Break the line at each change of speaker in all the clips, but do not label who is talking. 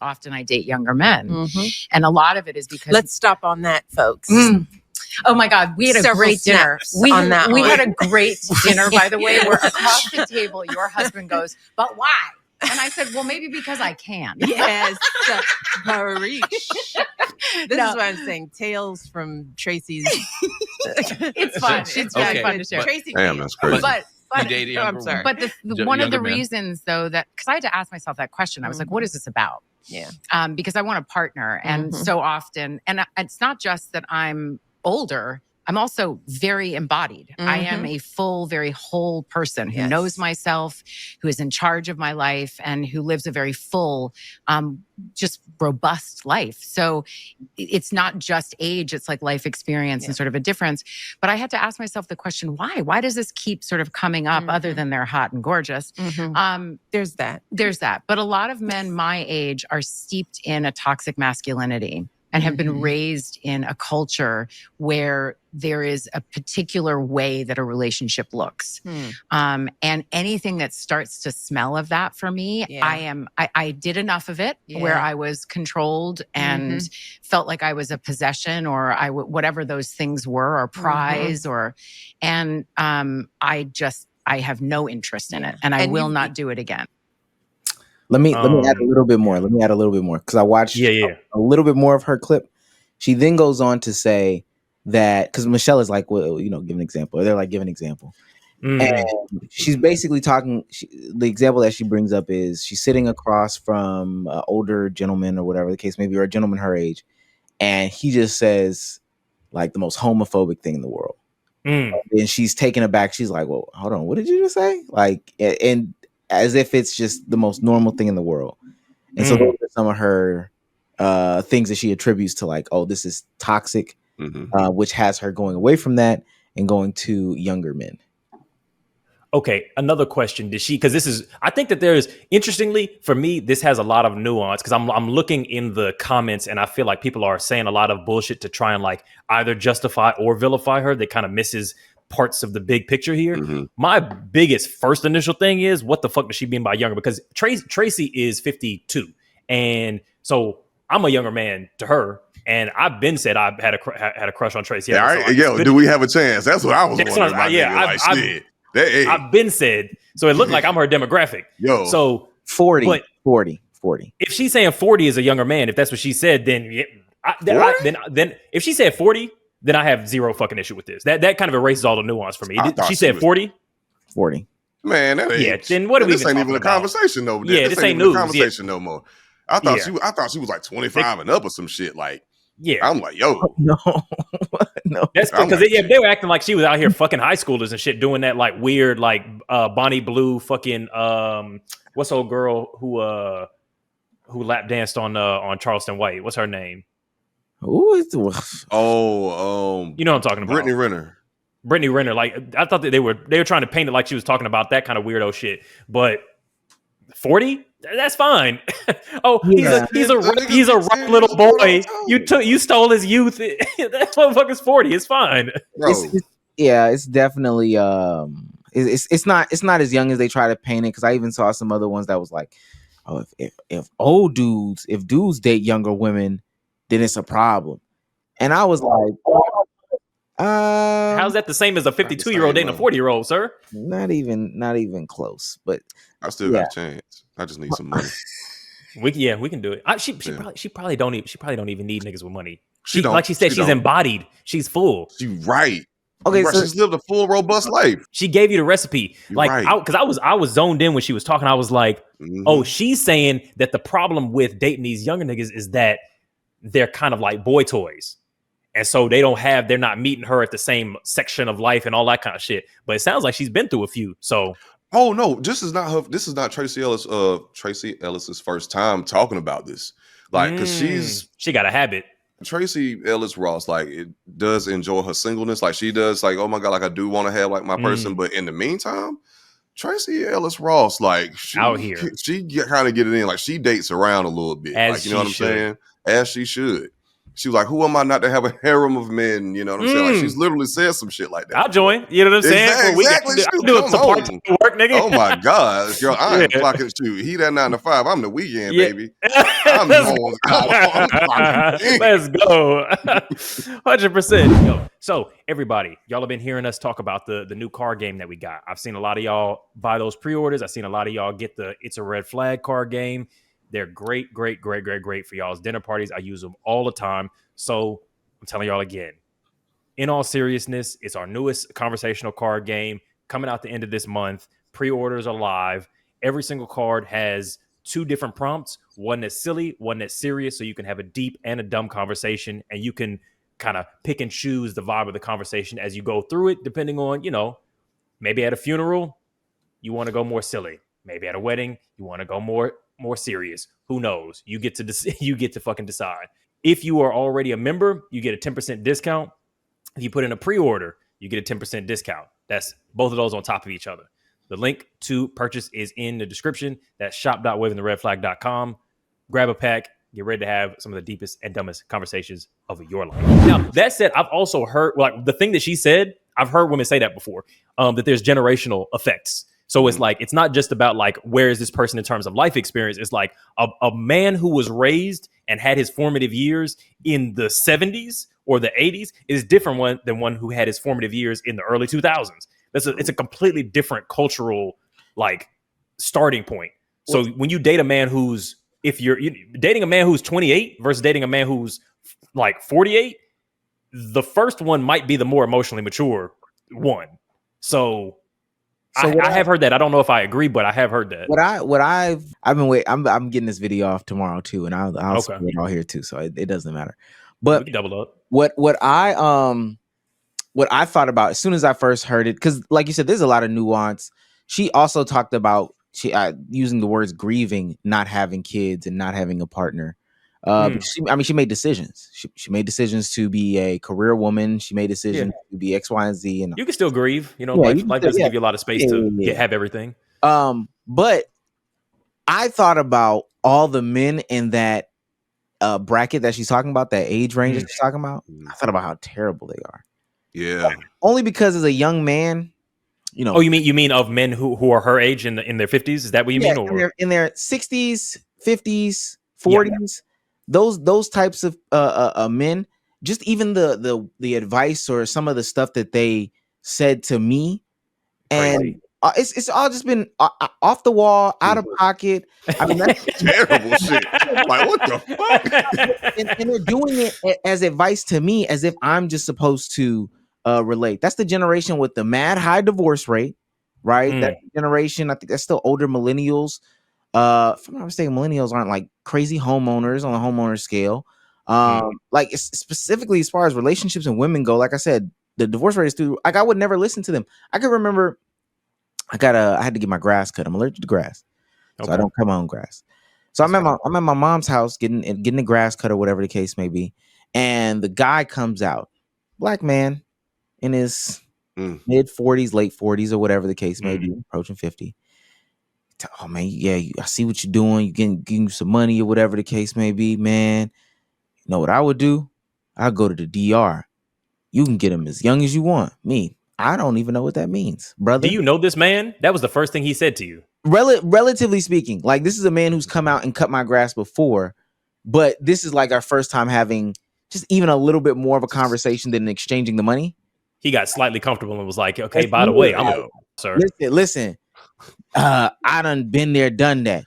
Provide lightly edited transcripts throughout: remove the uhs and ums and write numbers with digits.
often I date younger men. And a lot of it is because...
Let's stop on that, folks.
Oh my God, we had a great dinner. We had a great dinner, by the way, where across the table, your husband goes, but why? And I said, well, maybe because I can.
Yes. This is what I'm saying. Tales from Tracee's.
It's fun. It's really fun to share.
Tracee,
damn, that's crazy.
But
I'm sorry.
But one of the reasons, though, that because I had to ask myself that question, I was like, what is this about?
Yeah.
Because I want a partner. And so often, and it's not just that I'm older, I'm also very embodied. I am a full, very whole person who knows myself, who is in charge of my life, and who lives a very full, just robust life. So it's not just age, it's like life experience and sort of a difference. But I had to ask myself the question, why? Why does this keep sort of coming up other than they're hot and gorgeous?
There's that.
There's that. But a lot of men my age are steeped in a toxic masculinity and have been raised in a culture where there is a particular way that a relationship looks. And anything that starts to smell of that for me, I did enough of it where I was controlled and felt like I was a possession or whatever those things were, or prize, and I have no interest in it, and I will not do it again.
Let me add a little bit more. Because I watched a little bit more of her clip. She then goes on to say that, because Michelle is like, well, give an example. Or they're like, give an example. And she's basically talking, the example that she brings up is she's sitting across from an older gentleman or whatever the case may be, or a gentleman her age. And he just says like the most homophobic thing in the world. And she's taken aback. She's like, well, hold on. What did you just say? Like, and as if it's just the most normal thing in the world. And so those are some of her things that she attributes to, like, oh, this is toxic, which has her going away from that and going to younger men.
Okay, another question. Because I think that there is, interestingly, for me, this has a lot of nuance, because I'm looking in the comments and I feel like people are saying a lot of bullshit to try and like either justify or vilify her. That kind of misses parts of the big picture here. My biggest first initial thing is, what the fuck does she mean by younger? Because Tracee is 52, and so I'm a younger man to her, and I've been said I had a crush on Tracee.
Do we have a chance? That's what I was wondering.
I've been said, so it looked like I'm her demographic. So
40.
If she's saying 40 is a younger man, if that's what she said, then then if she said 40. Then I have zero fucking issue with this. That kind of erases all the nuance for me. She said 40?
40.
Man, that ain't.
Yeah, then what are we even talking about?
This ain't even a conversation no more.
Yeah, this ain't news.
No more. I thought she was like 25 and up or some shit. Like,
yeah.
I'm like, yo.
No.
That's because they were acting like she was out here fucking high schoolers and shit, doing that like weird, like Bonnie Blue fucking what's old girl who lap danced on Charleston White? What's her name?
Who is
you know what I'm talking about? Brittany Renner. Like, I thought that they were trying to paint it like she was talking about that kind of weirdo shit. But 40, that's fine. He's a rough little boy. You stole his youth. That motherfucker's 40. It's fine.
It's definitely it's not as young as they try to paint it. Because I even saw some other ones that was like, oh, if dudes date younger women, then it's a problem. And I was like,
how's that the same as a 52-year-old dating a 40-year-old, sir?
Not even close. But
I still got a chance. I just need some money.
We can do it. She probably don't even need niggas with money. Like she said, she's embodied. She's full.
She's right.
Okay, so
she's lived a full, robust life.
She gave you the recipe. Because I was zoned in when she was talking. I was like, oh, she's saying that the problem with dating these younger niggas is that they're kind of like boy toys. And so they're not meeting her at the same section of life and all that kind of shit. But it sounds like she's been through a few. So,
oh no, this is not Tracee Ellis's first time talking about this. Like, because
she got a habit.
Tracee Ellis Ross, like, it does enjoy her singleness. Like, she does, like, oh my God, like, I do want to have like my person. But in the meantime, Tracee Ellis Ross, like,
out here,
she kind of get it in. Like, she dates around a little bit. Like, you know what I'm saying? As she should. She was like, "Who am I not to have a harem of men?" You know what I'm saying? Like she's literally said some shit like that.
I'll join. You know what I'm saying?
Exactly.
Do some part-time work, nigga.
Oh my god, girl, I ain't clocking shoot. He that 9 to 5. I'm the weekend baby. I'm home.
Let's go. 100%. Yo, so everybody, y'all have been hearing us talk about the new card game that we got. I've seen a lot of y'all buy those pre-orders. I've seen a lot of y'all get the It's a Red Flag card game. They're great for y'all's dinner parties. I use them all the time. So I'm telling y'all again, in all seriousness, it's our newest conversational card game coming out the end of this month. Pre-orders are live. Every single card has 2 different prompts, one that's silly, one that's serious, so you can have a deep and a dumb conversation, and you can kind of pick and choose the vibe of the conversation as you go through it, depending on, maybe at a funeral, you want to go more silly. Maybe at a wedding, you want to go more serious. Who knows? You get to fucking decide. If you are already a member, you get a 10% discount. If you put in a pre-order, you get a 10% discount. That's both of those on top of each other. The link to purchase is in the description. That's shop.wavingtheredflag.com. Grab a pack. Get ready to have some of the deepest and dumbest conversations of your life. Now, that said, I've also heard, like, the thing that she said, I've heard women say that before, that there's generational effects. So it's like, it's not just about like, where is this person in terms of life experience? It's like a man who was raised and had his formative years in the 70s or the 80s is different than one who had his formative years in the early 2000s. It's a completely different cultural like starting point. So when you date a man if you're dating a man who's 28 versus dating a man who's like 48, the first one might be the more emotionally mature one. So I have heard that. I don't know if I agree, but I have heard that.
I've been waiting. I'm getting this video off tomorrow too, and I'll say it all here too, so it doesn't matter. But
we can double up.
What I thought about as soon as I first heard it, because like you said, there's a lot of nuance. She also talked about using the words grieving, not having kids and not having a partner. She made decisions. She made decisions to be a career woman. She made decisions to be X, Y, and Z. And
you can still grieve. Life doesn't give you a lot of space to have everything.
But I thought about all the men in that bracket that she's talking about, that age range that she's talking about. I thought about how terrible they are.
Yeah.
Only because as a young man,
Oh, you mean of men who are her age in their 50s? Is that what you mean? Or
in their 60s, 50s, 40s. Yeah. Those types of men, just even the advice or some of the stuff that they said to me, and it's all just been off the wall, out of pocket. I mean, that's
terrible shit. Like, what the fuck?
and they're doing it as advice to me, as if I'm just supposed to relate. That's the generation with the mad high divorce rate, right? That generation, I think that's still older millennials. If I'm not mistaken, millennials aren't like crazy homeowners on a homeowner scale. Like it's specifically as far as relationships and women go, like I said, the divorce rate is through. Like I would never listen to them. I can remember I had to get my grass cut. I'm allergic to grass, so I don't cut my own grass. So I'm at my mom's house getting the grass cut or whatever the case may be, and the guy comes out, black man in his mid 40s, late 40s, or whatever the case may be, approaching 50. Oh man, yeah, I see what you're doing. You getting some money or whatever the case may be, man. You know what I would do? I'd go to the DR. You can get them as young as you want. Me, I don't even know what that means, brother.
Do you know this man? That was the first thing he said to you.
Relatively speaking, like this is a man who's come out and cut my grass before, but this is like our first time having just even a little bit more of a conversation than exchanging the money.
He got slightly comfortable and was like, "Okay, by the way, I'm sir.
Listen. I done been there, done that.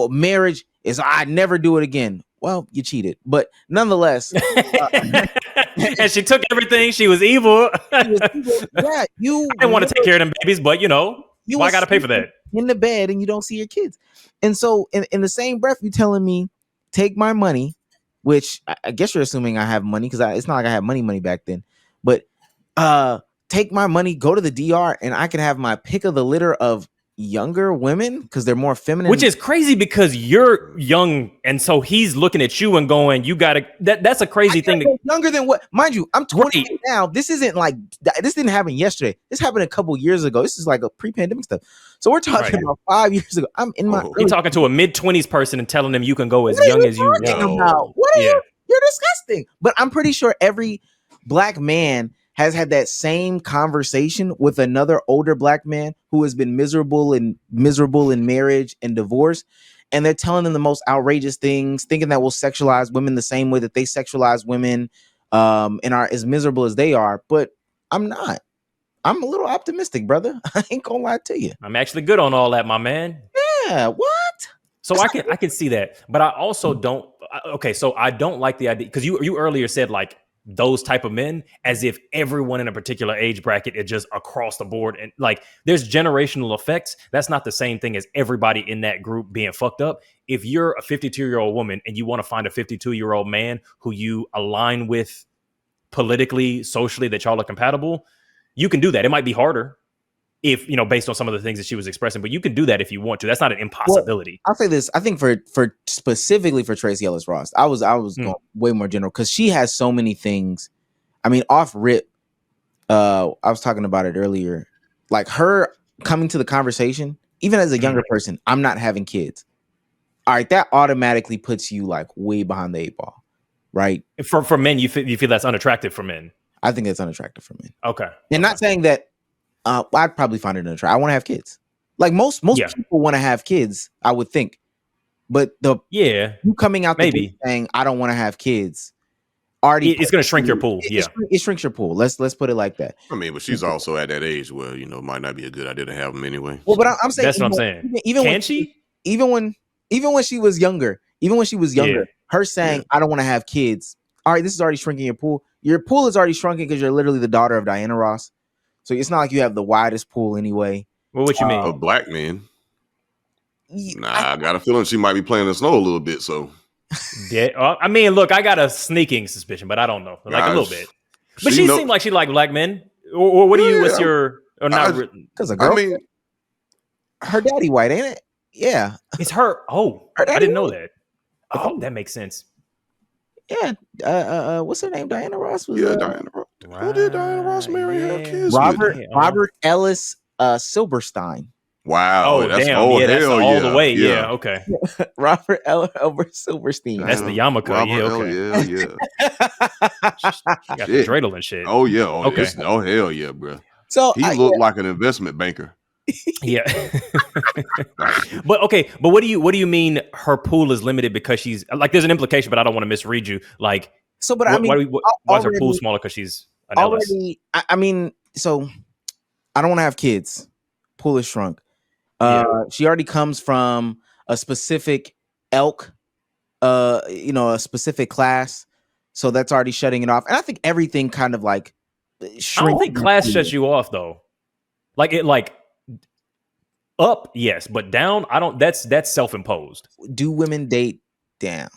Marriage is I'd never do it again. Well, you cheated, but nonetheless,
and she took everything. She was evil.
Yeah, I
didn't want to take care of them babies, but I got to pay for that.
In the bed, and you don't see your kids, and so in the same breath, you telling me take my money, which I guess you're assuming I have money because it's not like I had money back then, but take my money, go to the DR, and I can have my pick of the litter of younger women because they're more feminine,
which is crazy because you're young, and so he's looking at you and going, "You gotta." That's a crazy thing.
Younger than what? Mind you, I'm 28 now. This isn't like this didn't happen yesterday. This happened a couple years ago. This is like a pre-pandemic stuff. So we're talking about 5 years ago. I'm in my.
You're talking to a mid-20s person and telling them you can go as young as you want.
What are you? You're disgusting. But I'm pretty sure every black man has had that same conversation with another older black man who has been miserable in marriage and divorce. And they're telling them the most outrageous things, thinking that we'll sexualize women the same way that they sexualize women, and are as miserable as they are. But I'm not. I'm a little optimistic, brother. I ain't gonna lie to you.
I'm actually good on all that, my man.
Yeah, what?
So I can see that, but I also don't. Okay, so I don't like the idea because you earlier said like those type of men as if everyone in a particular age bracket is just across the board, and like there's generational effects. That's not the same thing as everybody in that group being fucked up. If you're a 52-year-old woman and you want to find a 52-year-old man who you align with politically, socially, that y'all are compatible, you can do that. It might be harder if, based on some of the things that she was expressing, but you can do that if you want to. That's not an impossibility.
Well, I'll say this. I think for specifically for Tracee Ellis Ross, I was going way more general because she has so many things. I mean, off rip, I was talking about it earlier. Like her coming to the conversation, even as a younger person, I'm not having kids. All right, that automatically puts you like way behind the 8 ball, right?
For men, you feel that's unattractive for men.
I think it's unattractive for men.
Okay.
And not saying that I'd probably find it unattractive. I want to have kids. Like most people want to have kids, I would think. But you coming out the saying I don't want to have kids, already
it's going to shrink your pool.
It shrinks your pool. Let's put it like that.
I mean, but she's also at that age where it might not be a good idea to have them anyway.
Well, but I'm saying
that's what I'm saying.
Even when she was younger, her saying I don't want to have kids. All right, this is already shrinking your pool. Your pool is already shrunken because you're literally the daughter of Diana Ross. So it's not like you have the widest pool anyway.
Well, what you mean?
Of black men. I got a feeling she might be playing the snow a little bit. So
yeah, I mean, look, I got a sneaking suspicion, but I don't know, like a little bit. But she seemed like she liked black men. Or what do you? What's your? Or not?
Because a girl. I mean, her daddy white, ain't it? Yeah,
it's her. Oh, I didn't know that. Oh, that makes sense.
Yeah, what's her name? Diana Ross was.
Diana Ross. Wow. Who did Diana Ross marry and have kids with?
Robert Ellis Silverstein.
Wow.
Oh, that's damn. That's all the way. Yeah. Okay.
Robert Elbert Silverstein.
That's the yarmulke. Okay.
Yeah.
Got the dreidel and shit.
Oh yeah. Okay. Oh hell yeah, bro. So he looked like an investment banker.
Yeah. But what do you mean her pool is limited because she's like there's an implication, but I don't want to misread you. Like
so, but I mean,
why is her pool smaller? Because she's an
already. I mean, so I don't want to have kids. Pool is shrunk. She already comes from a specific elk, a specific class. So that's already shutting it off. And I think everything kind of like shrinks.
I don't think class shuts you off though. Like up, yes, but down, I don't. That's self-imposed.
Do women date down?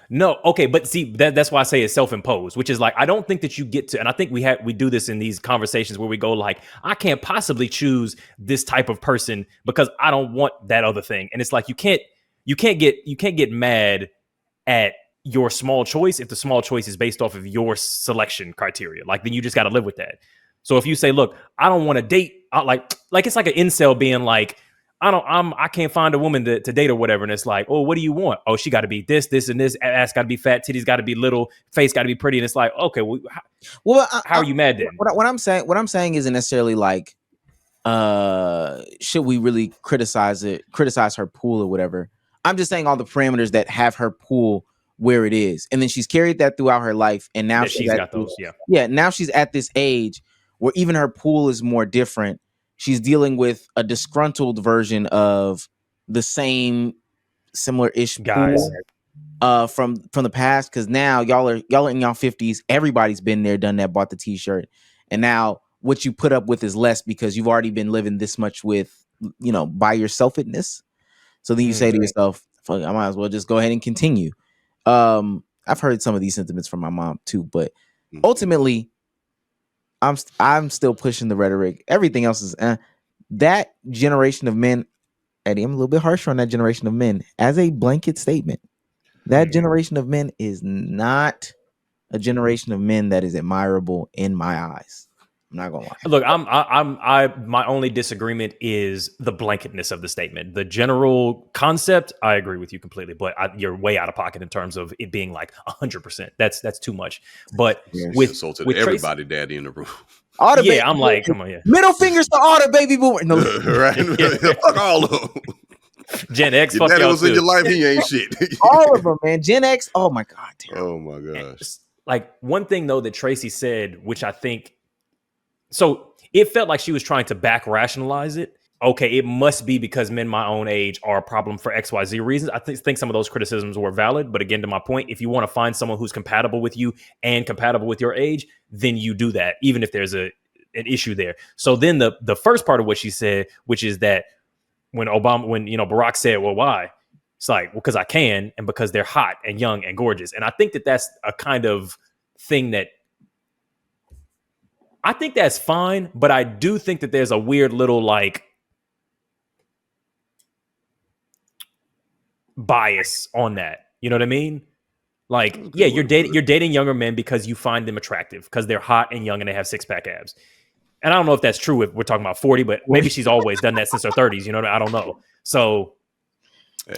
No, okay, but see that's why I say it's self-imposed, which is like I don't think that you get to, and I think we do this in these conversations where we go like I can't possibly choose this type of person because I don't want that other thing, and it's like you can't get mad at your small choice if the small choice is based off of your selection criteria. Like then you just got to live with that. So if you say, look, I don't want to date, like it's like an incel being like, I can't find a woman to date or whatever. And it's like, oh, what do you want? Oh, she got to be this, and this. Ass got to be fat. Titties got to be little. Face got to be pretty. And it's like, okay, how are you mad then?
What I'm saying isn't necessarily like, should we really criticize her pool or whatever? I'm just saying all the parameters that have her pool where it is, and then she's carried that throughout her life, and now she's got those. Yeah. Now she's at this age where even her pool is more different. She's dealing with a disgruntled version of the same similar-ish
guys
from the past. Because now y'all are in y'all 50s. Everybody's been there, done that, bought the t-shirt, and now what you put up with is less because you've already been living this much with by yourselfness. So then you say to yourself, "Fuck, I might as well just go ahead and continue." I've heard some of these sentiments from my mom too, but ultimately, I'm still pushing the rhetoric. Everything else is that generation of men. Eddie, I'm a little bit harsher on that generation of men as a blanket statement. That generation of men is not a generation of men that is admirable in my eyes. I'm not gonna lie.
Look, my only disagreement is the blanketness of the statement. The general concept, I agree with you completely, but you're way out of pocket in terms of it being like 100%. That's too much. But with
everybody, Tracee, daddy in the room.
All the
I'm like, come on, yeah.
Middle fingers to all the baby boomers. No,
right? Fuck all of them.
Gen X,
your
fuck
daddy
y'all
was
too.
in your life, he ain't shit.
All of them, man. Gen X. Oh my god. Terrible.
Oh my gosh.
Like one thing though that Tracee said, which I think, so it felt like she was trying to back rationalize it. Okay, it must be because men my own age are a problem for XYZ reasons. I think some of those criticisms were valid. But again, to my point, if you want to find someone who's compatible with you and compatible with your age, then you do that, even if there's an issue there. So then the first part of what she said, which is that when Barack said, well, why? It's like, well, because I can, and because they're hot and young and gorgeous. And I think that that's a kind of thing that I think that's fine, but I do think that there's a weird little like bias on that. You know what I mean? Like, yeah, you're dating younger men because you find them attractive because they're hot and young and they have 6-pack abs. And I don't know if that's true if we're talking about 40, but maybe she's always done that since her 30s. You know, I don't know. So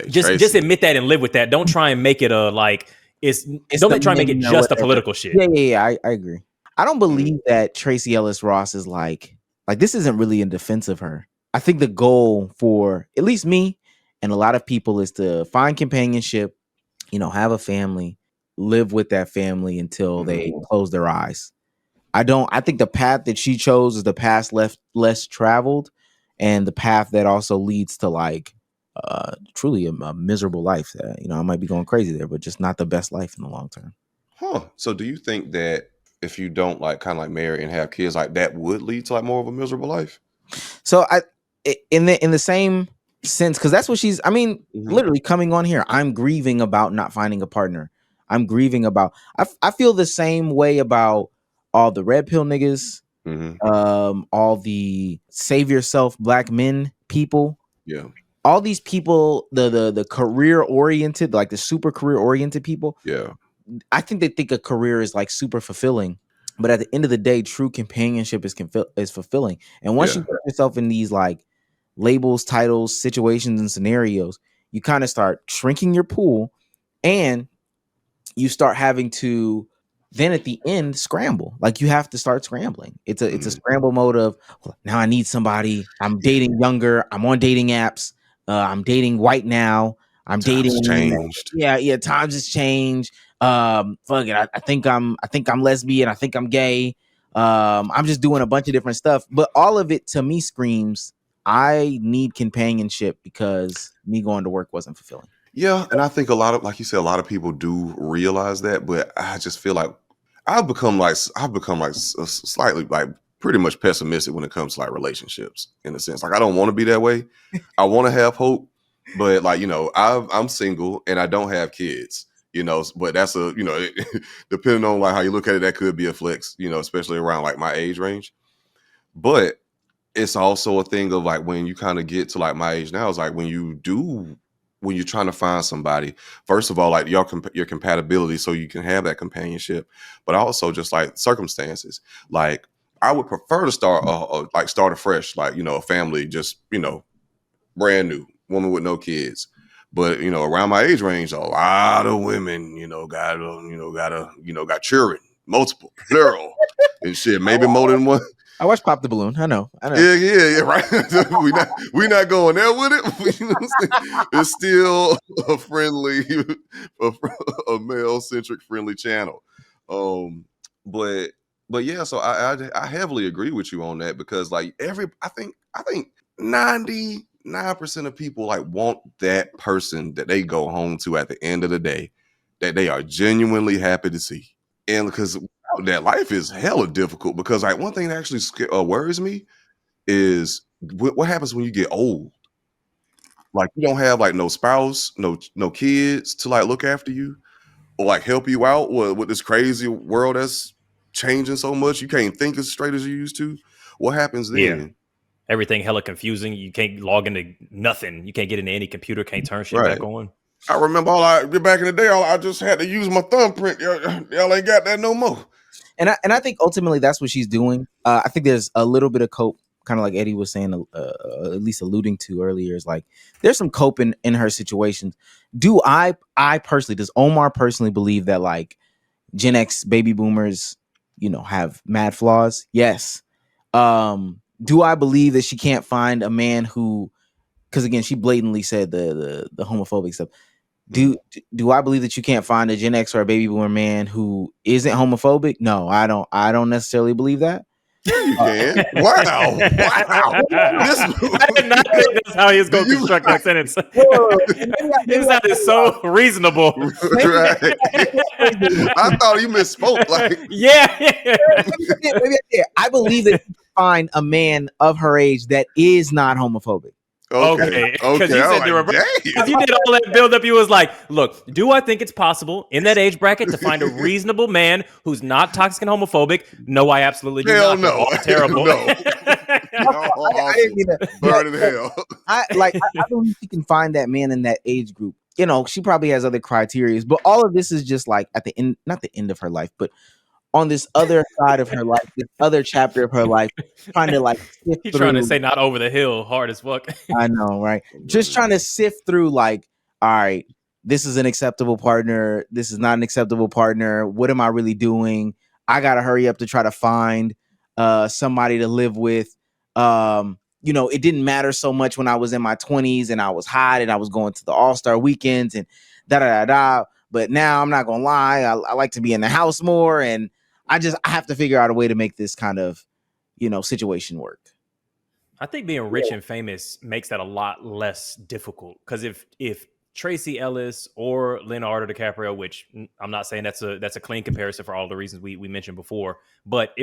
just admit that and live with that. Don't try and make it a like don't try and make it just a political shit.
Yeah. I agree. I don't believe that Tracee Ellis Ross is like this isn't really in defense of her. I think the goal for at least me and a lot of people is to find companionship, have a family, live with that family until they close their eyes. I think the path that she chose is the path less traveled and the path that also leads to like truly a miserable life. I might be going crazy there, but just not the best life in the long term.
So do you think that if you don't like kind of like marry and have kids, like that would lead to like more of a miserable life?
So in the same sense, because that's what she's, literally coming on here, I'm grieving about not finding a partner. I'm grieving about, I feel the same way about all the red pill niggas, all the save yourself black men people.
Yeah.
All these people, the career oriented, like the super career oriented people.
Yeah.
I think they think a career is like super fulfilling, but at the end of the day, true companionship is fulfilling. And once you put yourself in these like labels, titles, situations, and scenarios, you kind of start shrinking your pool, and you start having to then at the end scramble. Like you have to start scrambling. It's a scramble mode of now I need somebody. I'm dating younger. I'm on dating apps. I'm dating white now. I'm dating.
Changed.
Yeah. Times has changed. Fuck it. I think I'm lesbian. I think I'm gay. I'm just doing a bunch of different stuff. But all of it to me screams, I need companionship because me going to work wasn't fulfilling.
Yeah, and I think like you said, a lot of people do realize that, but I just feel like I've become slightly like pretty much pessimistic when it comes to like relationships in a sense. Like I don't want to be that way. I want to have hope, but like I'm single and I don't have kids. But that's depending on like how you look at it, that could be a flex. Especially around like my age range. But it's also a thing of like when you kind of get to like my age now, it's like when you're trying to find somebody, first of all, like your compatibility, so you can have that companionship, but also just like circumstances. Like I would prefer to start afresh, like a family, just brand new woman with no kids. But around my age range, a lot of women, got children, multiple, plural, and shit, maybe more than one.
I watched Pop the Balloon. I know.
Yeah, right. we not going there with it. It's still a friendly, a male-centric friendly channel. But yeah, so I heavily agree with you on that because like I think 99% of people like want that person that they go home to at the end of the day that they are genuinely happy to see. And because that life is hella difficult, because like one thing that actually worries me is what happens when you get old. Like you don't have like no spouse, no kids to like look after you or like help you out with this crazy world that's changing so much. You can't think as straight as you used to. What happens then?
Yeah. Everything hella confusing. You can't log into nothing. You can't get into any computer. Can't turn shit back on.
I remember back in the day, I just had to use my thumbprint. Y'all ain't got that no more.
And I think ultimately that's what she's doing. I think there's a little bit of cope, kind of like Eddie was saying, at least alluding to earlier, is like there's some cope in her situations. Do I personally, does Omar personally believe that like Gen X baby boomers, have mad flaws? Yes. Do I believe that she can't find a man who, because again, she blatantly said the homophobic stuff. Do I believe that you can't find a Gen X or a baby boomer man who isn't homophobic? No, I don't. I don't necessarily believe that.
You can. Wow.
I did not think that's how he was going to construct that sentence. It sounded so reasonable.
Right. I thought you misspoke. Like,
maybe I believe that you can find a man of her age that is not homophobic.
Okay. Because you said because you did all that build up. You was like, look, do I think it's possible in that age bracket to find a reasonable man who's not toxic and homophobic? No, I absolutely do not.
No.
Terrible.
No.
I didn't mean that.
Burn in hell.
I believe she can find that man in that age group. She probably has other criteria, but all of this is just like at the end, not the end of her life, but on this other side of her life, this other chapter of her life, trying to like sift
He's
through.
Trying to say not over the hill hard as fuck.
I know, right? Just trying to sift through like, all right, this is an acceptable partner. This is not an acceptable partner. What am I really doing? I got to hurry up to try to find somebody to live with. It didn't matter so much when I was in my 20s and I was hot and I was going to the All-Star weekends and da-da-da-da. But now I'm not going to lie. I like to be in the house more. And I have to figure out a way to make this kind of, situation work.
I think being rich and famous makes that a lot less difficult. Because if Tracee Ellis or Leonardo DiCaprio, which I'm not saying that's a clean comparison for all the reasons we mentioned before, but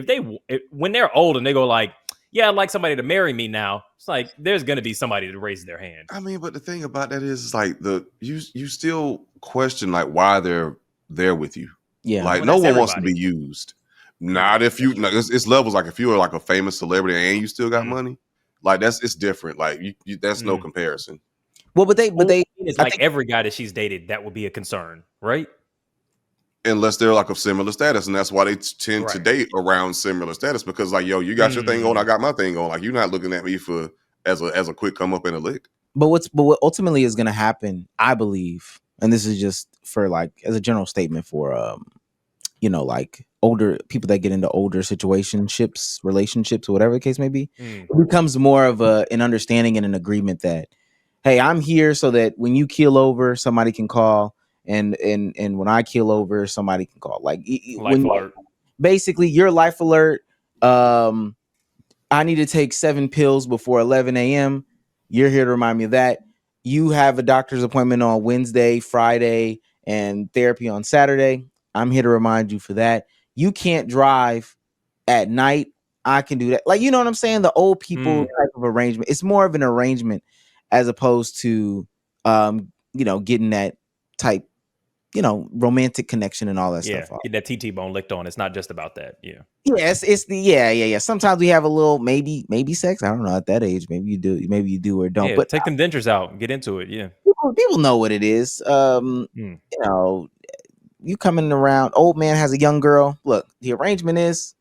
when they're old and they go like, yeah, I'd like somebody to marry me now, it's like there's going to be somebody to raise their hand.
I mean, but the thing about that is like you still question like why they're there with you.
Yeah,
like no one wants to be used. Not if you. It's levels. Like if you are like a famous celebrity and you still got money, like it's different. Like you that's no comparison.
Well, but they
it's like every guy that she's dated that would be a concern, right?
Unless they're like of similar status, and that's why they tend to date around similar status because like yo, you got your thing on, I got my thing on. Like you're not looking at me for as a quick come up and a lick.
But what ultimately is going to happen, I believe, and this is just for like as a general statement for like older people that get into older relationships, or whatever the case may be, it becomes more of an understanding and an agreement that, hey, I'm here so that when you keel over, somebody can call, and when I keel over, somebody can call. Like basically, your life alert. I need to take 7 pills before 11 a.m. You're here to remind me of that. You have a doctor's appointment on Wednesday, Friday, and therapy on Saturday. I'm here to remind you for that. You can't drive at night. I can do that. Like, you know what I'm saying? The old people type of arrangement. It's more of an arrangement as opposed to, getting that type, romantic connection and all that stuff.
Get that TT bone licked on. It's not just about that. Yeah.
Yes, it's the yeah. Sometimes we have a little maybe sex. I don't know at that age. Maybe you do or don't.
Yeah,
but
take them dentures out. Get into it. Yeah.
People know what it is. You coming around, old man has a young girl. Look, the arrangement is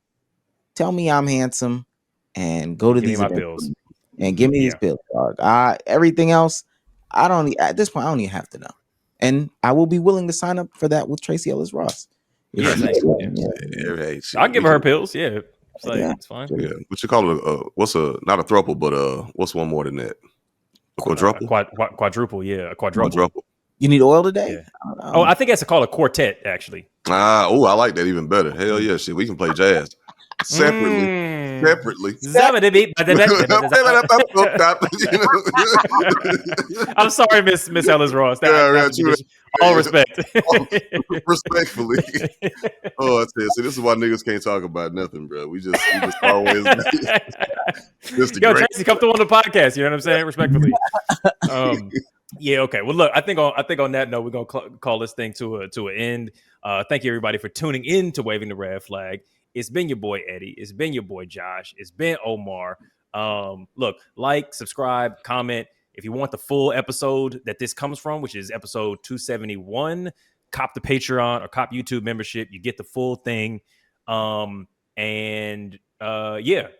tell me I'm handsome and go to
give
these
me my pills
and give me these pills, dog. Everything else, at this point I don't even have to know. And I will be willing to sign up for that with Tracee Ellis Ross.
I'll give her pills. Yeah. It's like, it's fine.
Yeah. What you call it? What's not a throuple, but what's one more than that? A quadruple?
Quadruple, yeah. A quadruple.
You need oil today?
Yeah. I think it's called a quartet, actually.
I like that even better. Hell yeah, shit. We can play jazz separately.
I'm sorry, Miss Ellis Ross. All respect.
Respectfully. Oh, I tell you, see, this is why niggas can't talk about nothing, bro. We just always.
Tracee, come to one of the podcasts. You know what I'm saying? Respectfully. Yeah. Okay. Well, look, I think on that note, we're gonna call this thing to an end. Thank you everybody for tuning in to Waving the Red Flag. It's been your boy Eddie. It's been your boy Josh. It's been Omar. Look, like, subscribe, comment. If you want the full episode that this comes from, which is episode 271, cop the Patreon or cop YouTube membership. You get the full thing. And yeah,